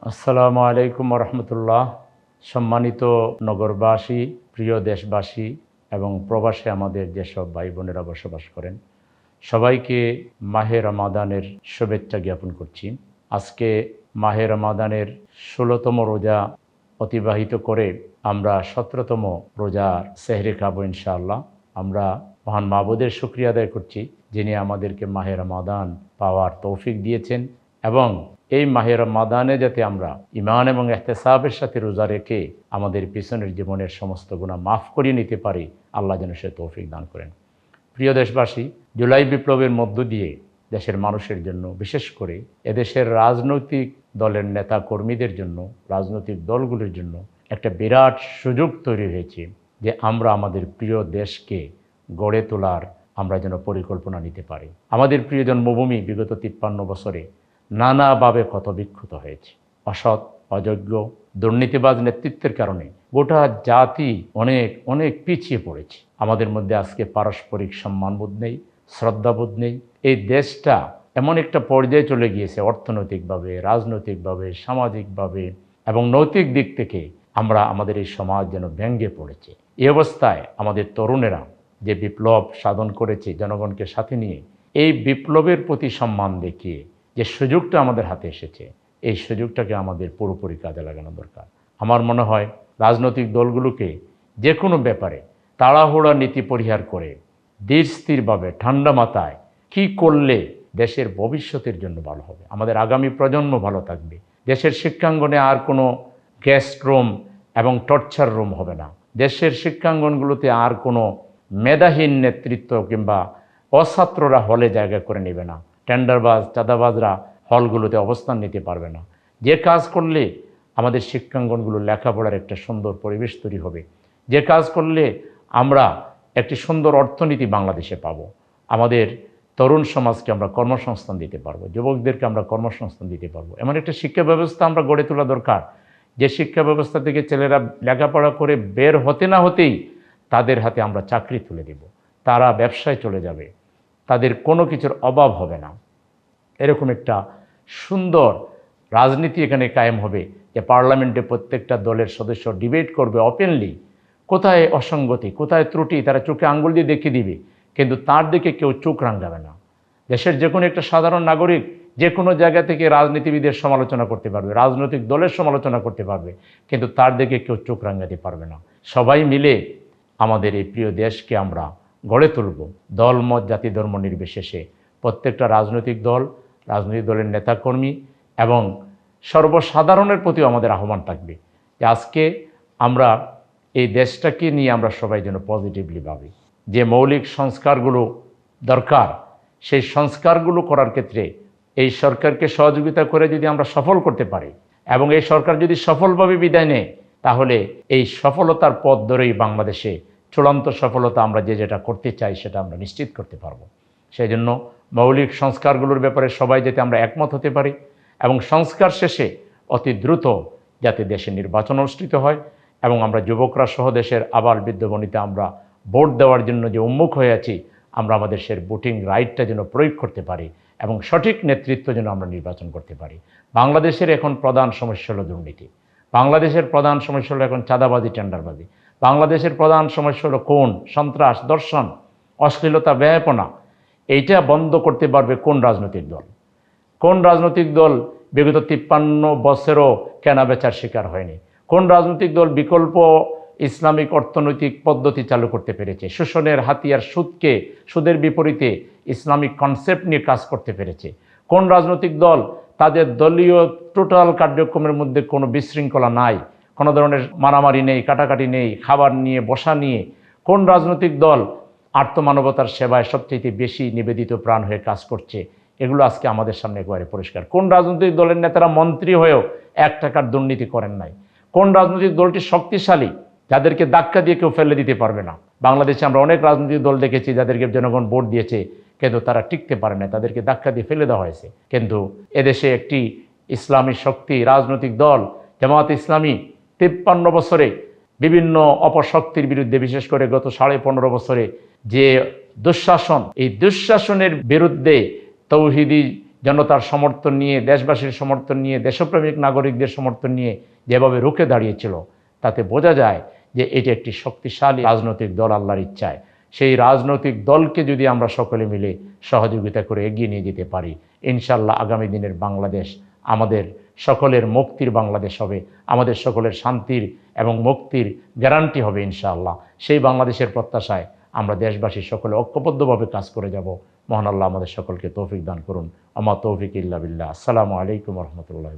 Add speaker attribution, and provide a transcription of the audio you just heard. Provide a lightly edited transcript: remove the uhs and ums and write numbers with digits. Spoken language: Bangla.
Speaker 1: আসসালামু আলাইকুম রহমতুল্লাহ। সম্মানিত নগরবাসী, প্রিয় দেশবাসী এবং প্রবাসে আমাদের যেসব ভাই বোনেরা বসবাস করেন, সবাইকে মাহে রমাদানের শুভেচ্ছা জ্ঞাপন করছি। আজকে মাহে রমাদানের ১৬তম রোজা অতিবাহিত করে আমরা ১৭তম রোজার সেহরি খাবো ইনশাআল্লাহ। আমরা মহান মাবুদের শুকরিয়া আদায় করছি, যিনি আমাদেরকে মাহে রমাদান পাওয়ার তৌফিক দিয়েছেন এবং এই মাহে রমাদানে যাতে আমরা ঈমান এবং ইহতিসাবের সাথে রোজা রেখে আমাদের পিছনের জীবনের সমস্ত গুনাহ মাফ করিয়ে নিতে পারি, আল্লাহ যেন সে তৌফিক দান করেন। প্রিয় দেশবাসী, জুলাই বিপ্লবের মধ্য দিয়ে দেশের মানুষের জন্য, বিশেষ করে এদেশের রাজনৈতিক দলের নেতা কর্মীদের জন্য, রাজনৈতিক দলগুলির জন্য একটা বিরাট সুযোগ তৈরি হয়েছে যে আমরা আমাদের প্রিয় দেশকে গড়ে তোলার আমরা যেন পরিকল্পনা নিতে পারি। আমাদের প্রিয় জন্মভূমি বিগত ৫৩ বছরে নানাভাবে ক্ষতবিক্ষত হয়েছে। অসৎ, অযোগ্য, দুর্নীতিবাজ নেতৃত্বের কারণে গোটা জাতি অনেক অনেক পিছিয়ে পড়েছে। আমাদের মধ্যে আজকে পারস্পরিক সম্মানবোধ নেই, শ্রদ্ধাবোধ নেই। এই দেশটা এমন একটা পর্যায়ে চলে গিয়েছে, অর্থনৈতিকভাবে, রাজনৈতিকভাবে, সামাজিকভাবে এবং নৈতিক দিক থেকে আমরা আমাদের এই সমাজ যেন ভেঙে পড়েছে। এই অবস্থায় আমাদের তরুণেরা যে বিপ্লব সাধন করেছে জনগণকে সাথে নিয়ে, এই বিপ্লবের প্রতি সম্মান দেখিয়ে যে সুযোগটা আমাদের হাতে এসেছে, এই সুযোগটাকে আমাদের পুরোপুরি কাজে লাগানো দরকার। আমার মনে হয় রাজনৈতিক দলগুলোকে যে কোনো ব্যাপারে তাড়াহুড়া নীতি পরিহার করে ধীর স্থিরভাবে ঠান্ডা মাথায় কী করলে দেশের ভবিষ্যতের জন্য ভালো হবে, আমাদের আগামী প্রজন্ম ভালো থাকবে, দেশের শিক্ষাঙ্গনে আর কোনো গেস্ট রুম এবং টর্চার রুম হবে না, দেশের শিক্ষাঙ্গনগুলোতে আর কোনো মেধাহীন নেতৃত্ব কিংবা অছাত্ররা হলে জায়গা করে নেবে না, টেন্ডারবাজ, চাঁদাবাজরা হলগুলোতে অবস্থান নিতে পারবে না। যে কাজ করলে আমাদের শিক্ষাঙ্গনগুলো লেখাপড়ার একটা সুন্দর পরিবেশ তৈরি হবে, যে কাজ করলে আমরা একটি সুন্দর অর্থনীতি বাংলাদেশে পাব, আমাদের তরুণ সমাজকে আমরা কর্মসংস্থান দিতে পারবো, যুবকদেরকে আমরা কর্মসংস্থান দিতে পারবো, এমন একটা শিক্ষা ব্যবস্থা আমরা গড়ে তোলা দরকার যে শিক্ষা ব্যবস্থা থেকে ছেলেরা লেখাপড়া করে বের হতে না হতেই তাদের হাতে আমরা চাকরি তুলে দেব, তারা ব্যবসায় চলে যাবে, তাদের কোনো কিছুর অভাব হবে না। এরকম একটা সুন্দর রাজনীতি এখানে কায়েম হবে যে পার্লামেন্টে প্রত্যেকটা দলের সদস্য ডিবেট করবে ওপেনলি, কোথায় অসঙ্গতি, কোথায় ত্রুটি তারা চোখে আঙ্গুল দিয়ে দেখিয়ে দিবে, কিন্তু তার দিকে কেউ চোখ রাঙাবে না। দেশের যে কোনো একটা সাধারণ নাগরিক যে কোনো জায়গা থেকে রাজনীতিবিদের সমালোচনা করতে পারবে, রাজনৈতিক দলের সমালোচনা করতে পারবে, কিন্তু তার দিকে কেউ চোখ রাঙাতে পারবে না। সবাই মিলে আমাদের এই প্রিয় দেশকে আমরা গড়ে তুলব, দল, মত, জাতি, ধর্ম নির্বিশেষে। প্রত্যেকটা রাজনৈতিক দলের নেতাকর্মী এবং সর্বসাধারণের প্রতিও আমাদের আহ্বান থাকবে যে আজকে আমরা এই দেশটাকে নিয়ে আমরা সবাই যেন পজিটিভলি ভাবি, যে মৌলিক সংস্কারগুলো দরকার সেই সংস্কারগুলো করার ক্ষেত্রে এই সরকারকে সহযোগিতা করে যদি আমরা সফল করতে পারি এবং এই সরকার যদি সফলভাবে বিদায় নেয়, তাহলে এই সফলতার পথ ধরেই বাংলাদেশে চূড়ান্ত সফলতা আমরা যেটা করতে চাই সেটা আমরা নিশ্চিত করতে পারবো। সেই জন্য মৌলিক সংস্কারগুলোর ব্যাপারে সবাই যাতে আমরা একমত হতে পারি এবং সংস্কার শেষে অতি দ্রুত যাতে দেশে নির্বাচন অনুষ্ঠিত হয় এবং আমরা যুবকরা সহ দেশের আবাল বৃদ্ধ বনিতা আমরা ভোট দেওয়ার জন্য যে উন্মুখ হয়ে আছি, আমরা আমাদের সে ভোটিং রাইটটা যেন প্রয়োগ করতে পারি এবং সঠিক নেতৃত্ব যেন আমরা নির্বাচন করতে পারি। বাংলাদেশের এখন প্রধান সমস্যা হলো দুর্নীতি, বাংলাদেশের প্রধান সমস্যা হলো এখন চাঁদাবাজি, টেন্ডারবাজি, বাংলাদেশের প্রধান সমস্যা হলো খুন, সন্ত্রাস, ধর্ষণ, অশ্লীলতা, ব্যয়াপনা। এইটা বন্ধ করতে পারবে কোন রাজনৈতিক দল? কোন রাজনৈতিক দল বিগত ৫৩ বছরও কেনাবেচার শিকার হয়নি? কোন রাজনৈতিক দল বিকল্প ইসলামিক অর্থনৈতিক পদ্ধতি চালু করতে পেরেছে, শোষণের হাতিয়ার সুদের বিপরীতে ইসলামিক কনসেপ্ট নিয়ে কাজ করতে পেরেছে? কোন রাজনৈতিক দল তাদের দলীয় টোটাল কার্যক্রমের মধ্যে কোনো বিশৃঙ্খলা নাই, কোনো ধরনের মারামারি নেই, কাটাকাটি নেই, খাবার নিয়ে বসা নিয়ে? কোন রাজনৈতিক দল আর্তমানবতার সেবায় সবচেয়ে বেশি নিবেদিত প্রাণ হয়ে কাজ করছে? এগুলো আজকে আমাদের সামনে একেবারে পরিষ্কার। কোন রাজনৈতিক দলের নেতারা মন্ত্রী হয়েও ১ টাকার দুর্নীতি করেন নাই? কোন রাজনৈতিক দলটি শক্তিশালী, যাদেরকে ধাক্কা দিয়ে কেউ ফেলে দিতে পারবে না? বাংলাদেশে আমরা অনেক রাজনৈতিক দল দেখেছি যাদেরকে জনগণ ভোট দিয়েছে, কিন্তু তারা টিকতে পারে না, তাদেরকে ধাক্কা দিয়ে ফেলে দেওয়া হয়েছে। কিন্তু এদেশে একটি ইসলামী শক্তি রাজনৈতিক দল জামায়াতে ইসলামী ৫৩ বছরে বিভিন্ন অপশক্তির বিরুদ্ধে, বিশেষ করে গত ১৫.৫ বছরে যে দুঃশাসন, এই দুঃশাসনের বিরুদ্ধে তৌহিদি জনতার সমর্থন নিয়ে, দেশবাসীর সমর্থন নিয়ে, দেশপ্রেমিক নাগরিকদের সমর্থন নিয়ে যেভাবে রুখে দাঁড়িয়েছিল, তাতে বোঝা যায় যে এটি একটি শক্তিশালী রাজনৈতিক দল আল্লাহর ইচ্ছায়। সেই রাজনৈতিক দলকে যদি আমরা সকলে মিলে সহযোগিতা করে এগিয়ে নিয়ে যেতে পারি, ইনশাআল্লাহ আগামী দিনের বাংলাদেশ আমাদের সকলের মুক্তির বাংলাদেশ হবে, আমাদের সকলের শান্তির এবং মুক্তির গ্যারান্টি হবে ইনশাআল্লাহ। সেই বাংলাদেশের প্রত্যাশায় আমরা দেশবাসী সকলে ঐক্যবদ্ধভাবে কাজ করে যাব। মহান আল্লাহ আমাদের সকলকে তৌফিক দান করুন। আমা তৌফিক ইল্লা বিল্লাহ। আসসালামু আলাইকুম রহমতুল্লাহ।